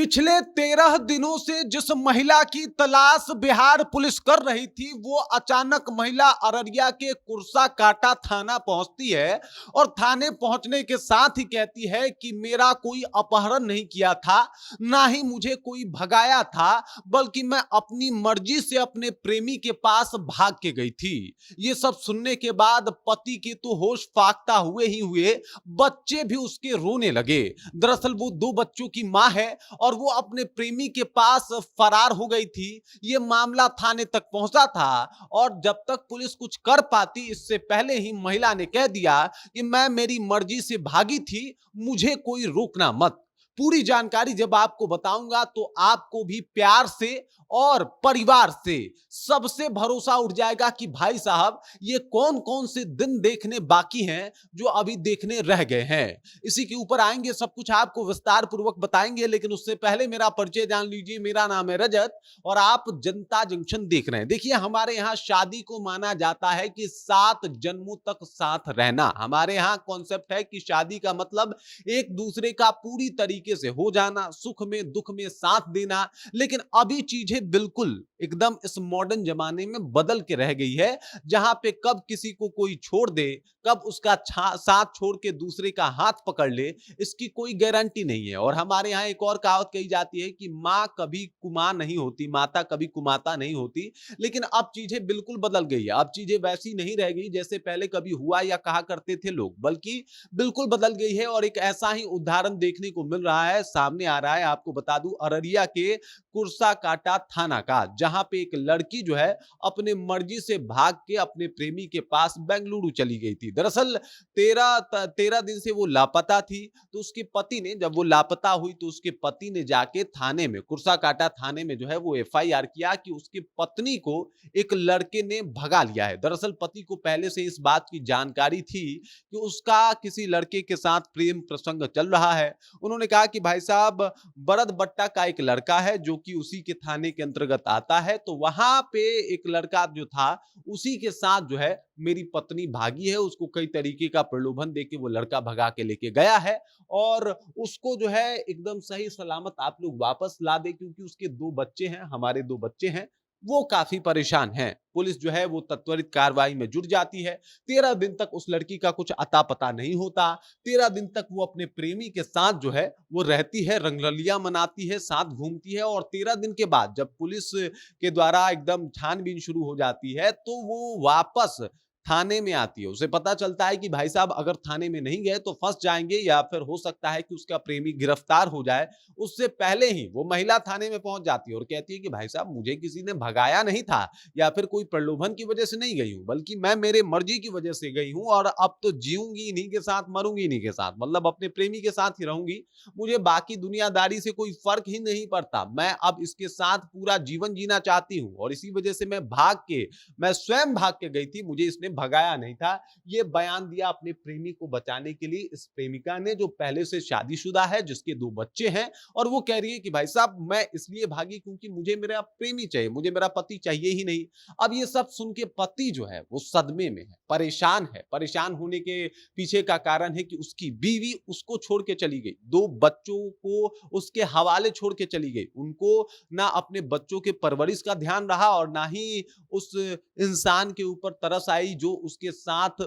पिछले 13 दिनों से जिस महिला की तलाश बिहार पुलिस कर रही थी, वो अचानक महिला अररिया के कुर्सा काटा थाना पहुंचती है और थाने पहुंचने के साथ ही कहती है कि मेरा कोई अपहरण नहीं किया था, ना ही मुझे कोई भगाया था, बल्कि मैं अपनी मर्जी से अपने प्रेमी के पास भाग के गई थी। ये सब सुनने के बाद पति के तो होश फाकता हुए बच्चे भी उसके रोने लगे। दरअसल वो 2 बच्चों की मां है और वो अपने प्रेमी के पास फरार हो गई थी। ये मामला थाने तक पहुंचा था और जब तक पुलिस कुछ कर पाती, इससे पहले ही महिला ने कह दिया कि मैं मेरी मर्जी से भागी थी, मुझे कोई रोकना मत। पूरी जानकारी जब आपको बताऊंगा तो आपको भी प्यार से और परिवार से सबसे भरोसा उठ जाएगा कि भाई साहब ये कौन कौन से दिन देखने बाकी हैं जो अभी देखने रह गए हैं। इसी के ऊपर आएंगे, सब कुछ आपको विस्तार पूर्वक बताएंगे, लेकिन उससे पहले मेरा परिचय जान लीजिए। मेरा नाम है रजत और आप जनता जंक्शन देख रहे हैं। देखिए, हमारे यहाँ शादी को माना जाता है कि 7 जन्मों तक साथ रहना। हमारे यहाँ कॉन्सेप्ट है कि शादी का मतलब एक दूसरे का पूरी तरीके से हो जाना, सुख में दुख में साथ देना। लेकिन अभी चीजें बिल्कुल एकदम इस मॉडर्न जमाने में बदल के रह गई है, जहां पे कब किसी को कोई छोड़ दे, कब उसका साथ छोड़ के दूसरे का हाथ पकड़ ले, इसकी कोई गारंटी नहीं है। और हमारे यहाँ एक और कहावत कही जाती है कि माँ कभी कुमां नहीं होती, माता कभी कुमाता नहीं होती। लेकिन अब चीजें बिल्कुल बदल गई है। अब चीजें वैसी नहीं रह गई जैसे पहले कभी हुआ या कहा करते थे लोग, बल्कि बिल्कुल बदल गई है। और एक ऐसा ही उदाहरण देखने को मिल रहा है, सामने आ रहा है। आपको बता दूं, अररिया के कुर्सा काटा थाना का, जहां पे एक लड़की जो है अपने मर्जी से भाग के अपने प्रेमी के पास बेंगलुरु चली गई थी। दरअसल 13 दिन से वो लापता थी। तो उसके पति ने, जब वो लापता हुई तो उसके पति ने जाके थाने में, कुर्सा काटा थाने में जो है वो FIR किया कि उसकी पत्नी को एक लड़के ने भगा लिया है। दरअसल पति को पहले से इस बात की जानकारी थी कि उसका किसी लड़के के साथ प्रेम प्रसंग चल रहा है। उन्होंने कहा कि भाई साहब, बरद बट्टा का एक लड़का है जो कि उसी के थाने के अंतर्गत आता है, तो वहां पे एक लड़का जो था उसी के साथ जो है मेरी पत्नी भागी है। उसको कई तरीके का प्रलोभन देके वो लड़का भगा के लेके गया है और उसको जो है एकदम सही सलामत आप लोग वापस ला दे, क्योंकि उसके 2 बच्चे हैं, हमारे 2 बच्चे हैं। वो काफी परेशान हैं। पुलिस जो है वो त्वरित कार्रवाई में जुट जाती है। 13 दिन तक उस लड़की का कुछ अता पता नहीं होता। 13 दिन तक वो अपने प्रेमी के साथ जो है वो रहती है, रंगरलिया मनाती है, साथ घूमती है। और 13 दिन के बाद जब पुलिस के द्वारा एकदम छानबीन शुरू हो जाती है तो वो वापस थाने में आती है। उसे पता चलता है कि भाई साहब अगर थाने में नहीं गए तो फंस जाएंगे या फिर हो सकता है कि उसका प्रेमी गिरफ्तार हो जाए। उससे पहले ही वो महिला थाने में पहुंच जाती है और कहती है कि भाई साहब, मुझे किसी ने भगाया नहीं था या फिर कोई प्रलोभन की वजह से नहीं गई हूं, बल्कि मैं मेरे मर्जी की वजह से गई हूं और अब तो जीऊंगी इन्हीं के साथ, मरूंगी इन्हीं के साथ, मतलब अपने प्रेमी के साथ ही रहूंगी। मुझे बाकी दुनियादारी से कोई फर्क ही नहीं पड़ता। मैं अब इसके साथ पूरा जीवन जीना चाहती हूं और इसी वजह से मैं स्वयं भाग के गई थी, मुझे इसने भगाया नहीं था। ये बयान दिया अपने प्रेमी को बचाने के लिए इस प्रेमिका ने, जो पहले से शादीशुदा है, जिसके 2 बच्चे हैं। और वो कह रही है कि भाई साहब, मैं इसलिए भागी क्योंकि मुझे मेरा प्रेमी चाहिए, मुझे मेरा पति चाहिए ही नहीं। अब ये सब सुन के पति जो है वो सदमे में है, परेशान है। परेशान होने के पीछे का कारण है कि उसकी बीवी उसको छोड़ के चली गई, 2 बच्चों को उसके हवाले छोड़ के चली गई। उनको ना अपने बच्चों के परवरिश का ध्यान रहा और ना ही उस इंसान के ऊपर तरस आई जो उसके साथ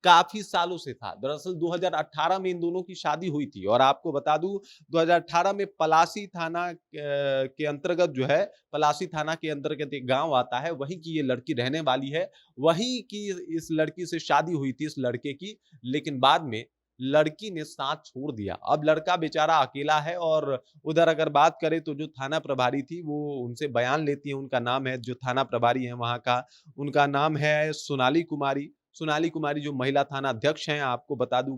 काफी सालों से था। दरअसल 2018 में इन दोनों की शादी हुई थी और आपको बता दूं, 2018 में पलासी थाना के अंतर्गत जो है, पलासी थाना के अंतर्गत एक गांव आता है, वहीं की ये लड़की रहने वाली है। वहीं की इस लड़की से शादी हुई थी, इस लड़के की। लेकिन बाद में लड़की ने साथ छोड़ दिया। अब लड़का बेचारा अकेला है। और उधर अगर बात करें तो जो थाना प्रभारी थी वो उनसे बयान लेती है। उनका नाम है, जो थाना प्रभारी है वहां का, उनका नाम है सोनाली कुमारी। सोनाली कुमारी जो महिला थाना अध्यक्ष हैं, आपको बता दूं,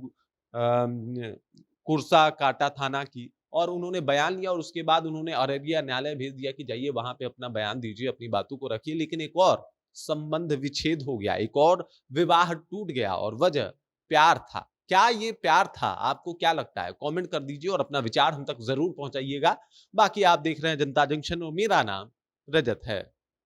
कुर्सा काटा थाना की। और उन्होंने बयान लिया और उसके बाद उन्होंने अररिया न्यायालय भेज दिया कि जाइए वहां पे अपना बयान दीजिए, अपनी बातों को रखिए। लेकिन एक और संबंध विच्छेद हो गया, एक और विवाह टूट गया और वजह प्यार था। क्या ये प्यार था? आपको क्या लगता है? कमेंट कर दीजिए और अपना विचार हम तक जरूर पहुंचाइएगा। बाकी आप देख रहे हैं जनता जंक्शन और मेरा नाम रजत है।